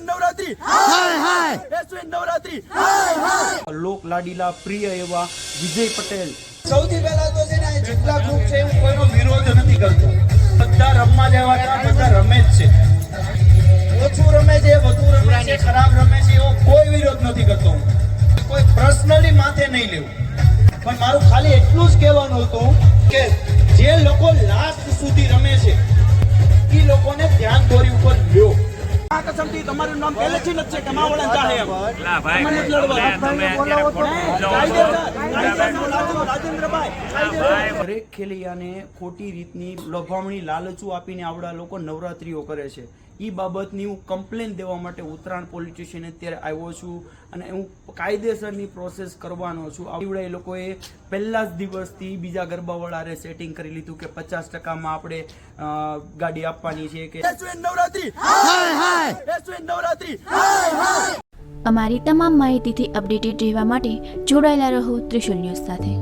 નવરાત્રી હાય હાય નવરાત્રી હાય હાય લોક લાડીલા પ્રિય એવા વિજય પટેલ સૌથી પહેલા તો છે ને જેટલા ગ્રુપ છે હું કોઈનો વિરોધ નથી કરતો, બધા રમવા જેવા બધા રમે જ છે, ઓછું રમે છે વધુ રમે છે ખરાબ રમે છે એવો કોઈ વિરોધ નથી કરતો હું, કોઈ પર્સનલી માથે નહીં લેવું, પણ મારું ખાલી એટલું જ કહેવાનું હતું કે જે લોકો લાસ્ટ સુધી રમે છે એ લોકોને ધ્યાન દોરી ઉપર લ્યો. આ કસમથી તમારું નામ પહેલેથી જ છે કે માવળા જાહે એમ લા ભાઈ તમે અત્યારે રાજેન્દ્રભાઈ દરેક ખેલૈયાને ખોટી રીતની લોભામણી લાલચું આપીને આવડા લોકો નવરાત્રીઓ કરે છે. એ બાબતની હું કમ્પ્લેન દેવા માટે ઉત્તરાયણ પોલીસ સ્ટેશને અત્યારે આવ્યો છું અને હું કાયદેસરની પ્રોસેસ કરવાનો છું. આવડા એ લોકોએ પહેલા જ દિવસથી બીજા ગરબાવાળાએ સેટિંગ કરી લીધું કે 50%માં આપણે ગાડી આપવાની છે કે નવરાત્રી હાય હાય નવરાત્રી હાય હાય. અમારી તમામ માહિતીથી અપડેટેડ રહેવા માટે જોડાયેલા રહો ત્રિશુલ ન્યૂઝ સાથે.